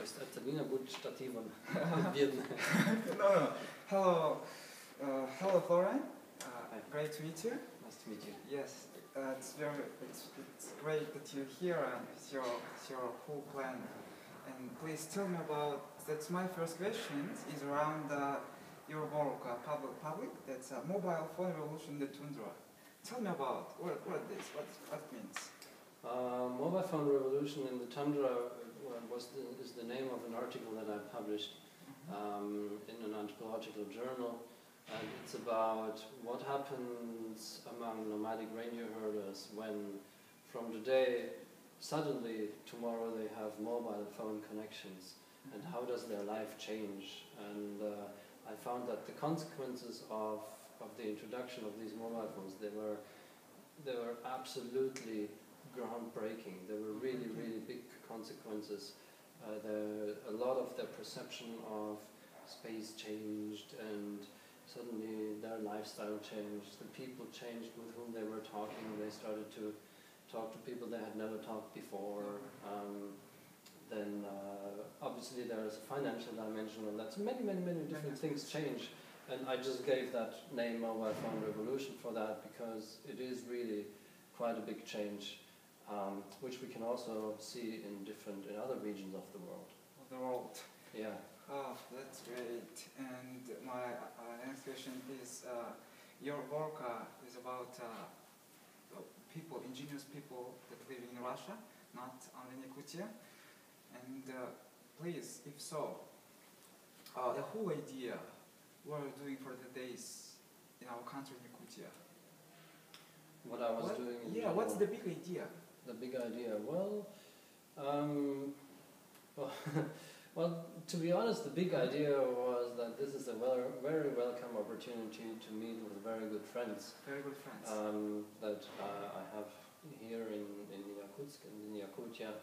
Остальные будут штативом видны. No. Hello, hello, Florian. Great to meet you. Nice to meet you. Yes, it's great that you're here and it's your whole plan. And please tell me about. That's my first question. Is around your work, public. That's a mobile phone revolution in the tundra. Tell me about what it means. Mobile phone revolution in the tundra is the name of an article that I published in an anthropological journal, and it's about what happens among nomadic reindeer herders when, from today, suddenly tomorrow they have mobile phone connections, and how does their life change. And I found that the consequences of the introduction of these mobile phones, they were absolutely groundbreaking. There were really big consequences. A lot of their perception of space changed, and suddenly their lifestyle changed. The people changed with whom they were talking. They started to talk to people they had never talked before. Then obviously there is a financial dimension, and that's many different things change. And I just gave that name Mobile Phone Revolution for that, because it is really quite a big change, which we can also see in other regions of the world. Yeah. Oh, that's great. And my next question is, your work is about indigenous people that live in Russia, not only in Yakutia. And please, if so, the whole idea, what are you doing for the days in our country, in Yakutia? What I was doing in general. What's the big idea? The big idea? Well, to be honest, the big idea was that this is a very welcome opportunity to meet with very good friends. Very good friends. That I have here in Yakutsk and in Yakutia.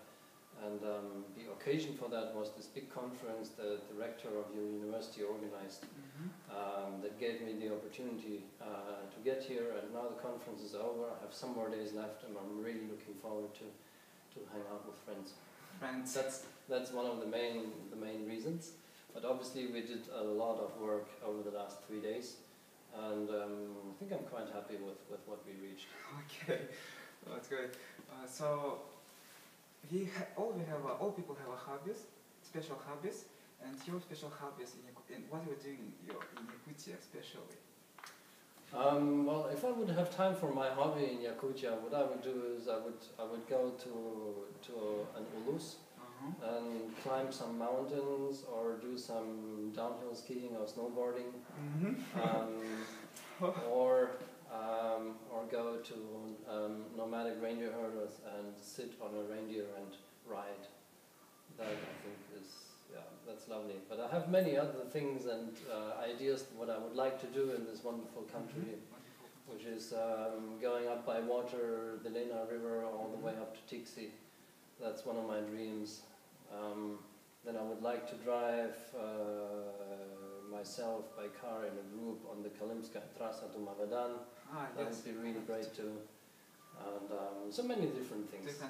And the occasion for that was this big conference that the rector of your university organized, that gave me the opportunity to get here. And now the conference is over. I have some more days left, and I'm really looking forward to hang out with friends. That's one of the main reasons. But obviously we did a lot of work over the last 3 days, and I think I'm quite happy with what we reached. Okay, that's great. So all people have hobbies, special hobbies, and your special hobbies in what you're doing in Yakutia especially. Well, if I would have time for my hobby in Yakutia, what I would do is I would go to an ulus and climb some mountains, or do some downhill skiing or snowboarding, or go to nomadic reindeer herders and sit on a reindeer and ride. That I think that's lovely. But I have many other things and ideas what I would like to do in this wonderful country, which is going up by water, the Lena River, all the way up to Tiksi. That's one of my dreams. Then I would like to drive myself by car in a group on the Kalimskaya Trasa to Magadan. That would be really great too. And so many different things.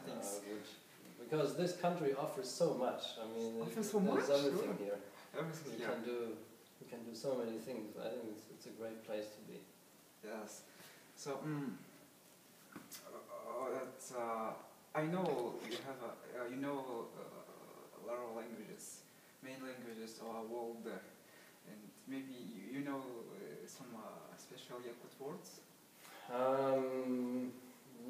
Because this country offers so much. I mean, there's everything here. We can do so many things. I think it's a great place to be. Yes. So, that's. I know you have a lot of languages, main languages of our world, and maybe you know some special Yakut words.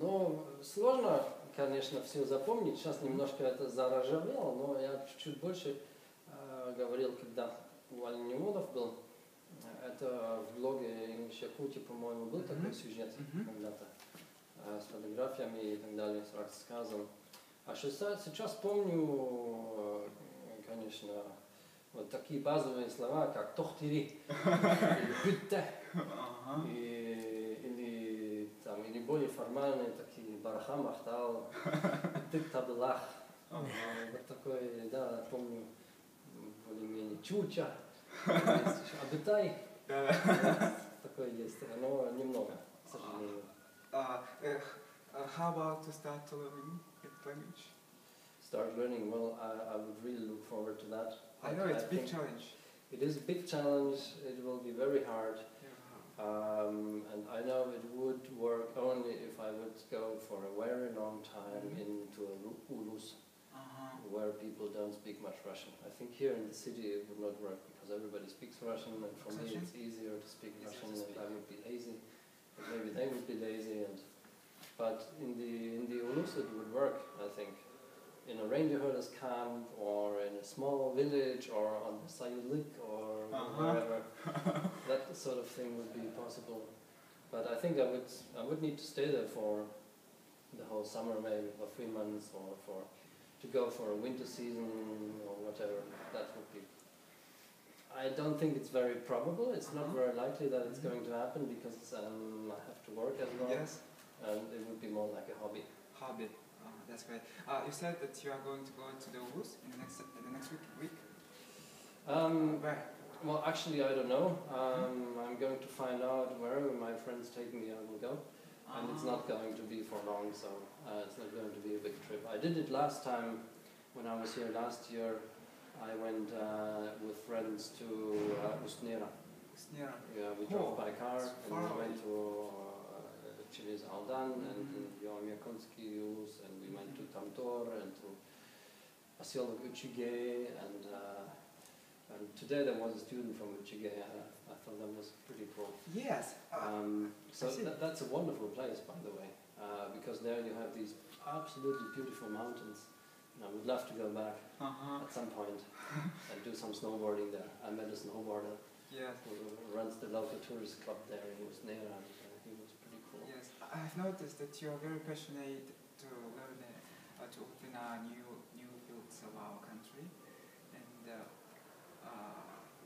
Ну, сложно, конечно, все запомнить. Сейчас немножко это заржавело, но я чуть-чуть больше говорил, когда у оленеводов был. Это в блоге English Yakutia, по-моему, был такой сюжет когда-то с фотографиями и так далее, с рассказом. А сейчас помню, конечно, вот такие базовые слова, как тохтири, или битте, или более формальные, такие бараха махтал, тык-таблах. Вот такой, да, помню, более-менее чуча, абитай, такое есть, но немного, к сожалению. How about to start to learn that language? start learning, well, I would really look forward to that. I know it's a big challenge. It is a big challenge. It will be very hard. And I know it would work only if I would go for a very long time into a ulus, where people don't speak much Russian. I think here in the city it would not work because everybody speaks Russian, and for me it's easier to speak Russian, and I would be lazy. But maybe they would be lazy, but in the ulus it would work, I think. In a reindeer herder's camp, or in a small village, or on the Sayulik, or wherever, that sort of thing would be possible. But I think I would need to stay there for the whole summer, maybe for 3 months, or to go for a winter season or whatever. That would be. I don't think it's very probable. It's not very likely that it's going to happen because I have to work as well. Yes. And it would be more like a hobby. Hobby. That's great. You said that you are going to go to the Ulus in the next week? Where? Well, actually, I don't know. I'm going to find out wherever my friends take me, I will go. And it's not going to be for long, so it's not going to be a big trip. I did it last time when I was here last year. I went with friends to Ustnera. Ustnera. Yeah, we drove by car and we went to Chilis Aldan and Yakutia, and we went to Tamtor and to Poselok Uchige, and today there was a student from Uchige. I thought that was pretty cool. Yes. So that's a wonderful place, by the way, because there you have these absolutely beautiful mountains. And I would love to go back at some point and do some snowboarding there. I met a snowboarder who runs the local tourist club there in Ustnera, and he was pretty cool. Yes, I've noticed that you are very passionate to learn, to open new fields of our country. And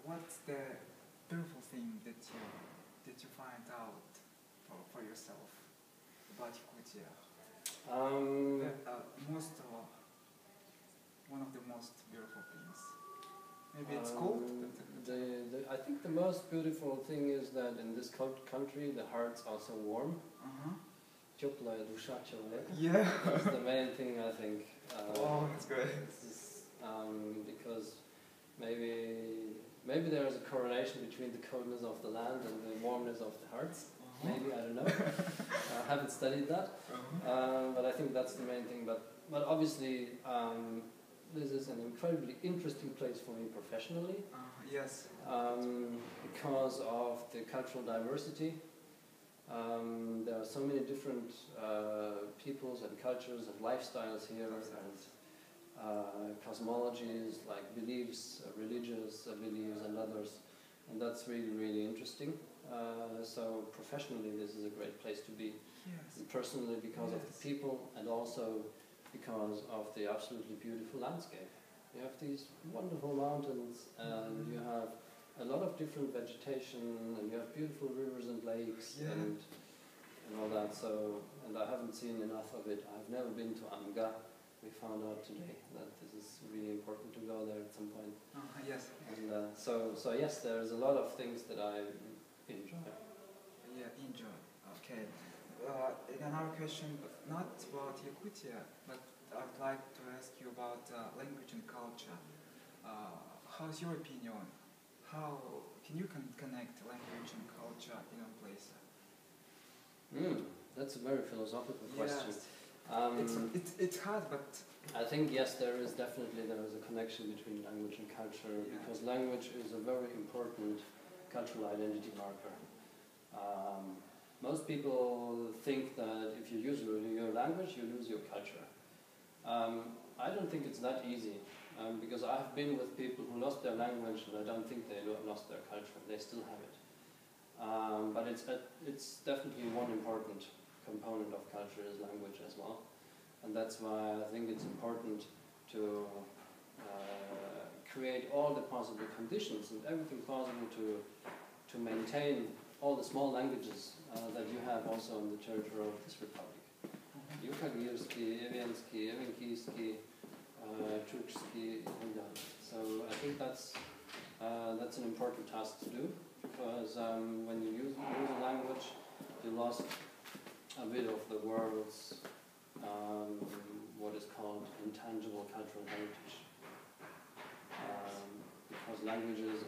what's the beautiful thing that you find out for yourself about Yakutia? One of the most beautiful things. Maybe it's cold. I think the most beautiful thing is that in this country the hearts are so warm. Теплая душа человека. Yeah. That's the main thing, I think. That's great. Because maybe there is a correlation between the coldness of the land and the warmness of the hearts. Maybe, I don't know. I haven't studied that. But I think that's the main thing. But obviously, this is an incredibly interesting place for me professionally. Yes. Because of the cultural diversity. There are so many different peoples and cultures and lifestyles here, and cosmologies, like beliefs, religious beliefs and others. And that's really, really interesting. So professionally this is a great place to be. Yes. And personally because of the people, and also because of the absolutely beautiful landscape. You have these wonderful mountains, and you have a lot of different vegetation, and you have beautiful rivers and lakes and all that. So, and I haven't seen enough of it. I've never been to Amga. We found out today that this is really important to go there at some point. Yes. And so yes, there's a lot of things that I enjoy. Yeah, enjoy. Okay. Another question, but not about Yakutia, but I'd like to ask you about language and culture. How's your opinion? How can you connect language and culture in a place? That's a very philosophical question. Yes. It's hard, but I think yes, there is a connection between language and culture, because language is a very important cultural identity marker. Most people think that if you use your language, you lose your culture. I don't think it's that easy, because I have been with people who lost their language, and I don't think they lost their culture. They still have it. But it's definitely one important component of culture is language as well. And that's why I think it's important to create all the possible conditions and everything possible to maintain all the small languages that you have also in the territory of this republic. Yukagirski, Eviansky, Evenkiyski, Chukski, and others. So I think that's an important task to do, because when you use a language, you lost a bit of the world's what is called intangible cultural heritage. Because languages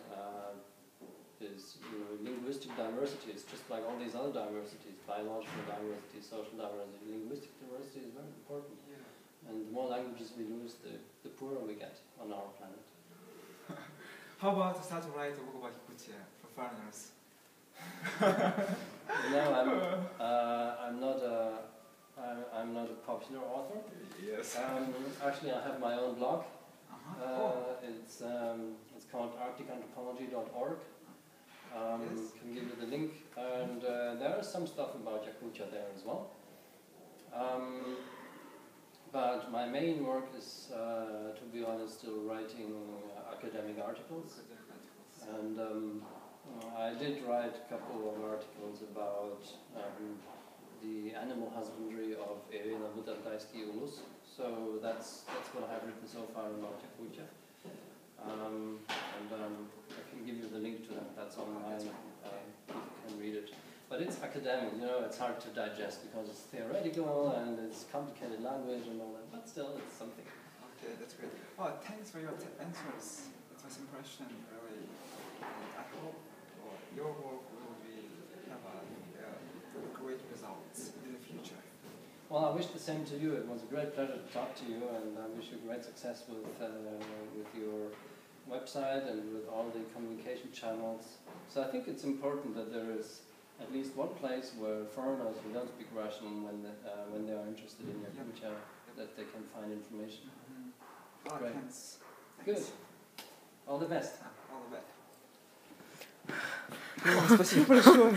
is, linguistic diversity. It's just like all these other diversities, biological diversity, social diversity. Linguistic diversity is very important. Yeah. And the more languages we lose, the poorer we get on our planet. How about to start to write a book about Yakutia for foreigners? No, I'm not a popular author. Yes. Actually, I have my own blog. Cool. It's called arcticanthropology.org. Yes. Can give you the link, and there is some stuff about Yakutia there as well. But my main work is, to be honest, still writing academic articles. And I did write a couple of articles about the animal husbandry of Irena Buddha-Daisky Ulus. So that's what I have written so far about Yakutia. And I can give you the link to that. That's online. You can read it. But it's academic, it's hard to digest because it's theoretical and it's complicated language and all that. But still, it's something. Okay, that's great. Well, thanks for your answers. It was impression, really. And I hope your work will have great results in the future. Well, I wish the same to you. It was a great pleasure to talk to you, and I wish you great success with your website and with all the communication channels. So I think it's important that there is at least one place where foreigners who don't speak Russian, when they are interested in Yakutia, that they can find information. Mm-hmm. Great. Thanks. Good. All the best. All the best. Спасибо большое.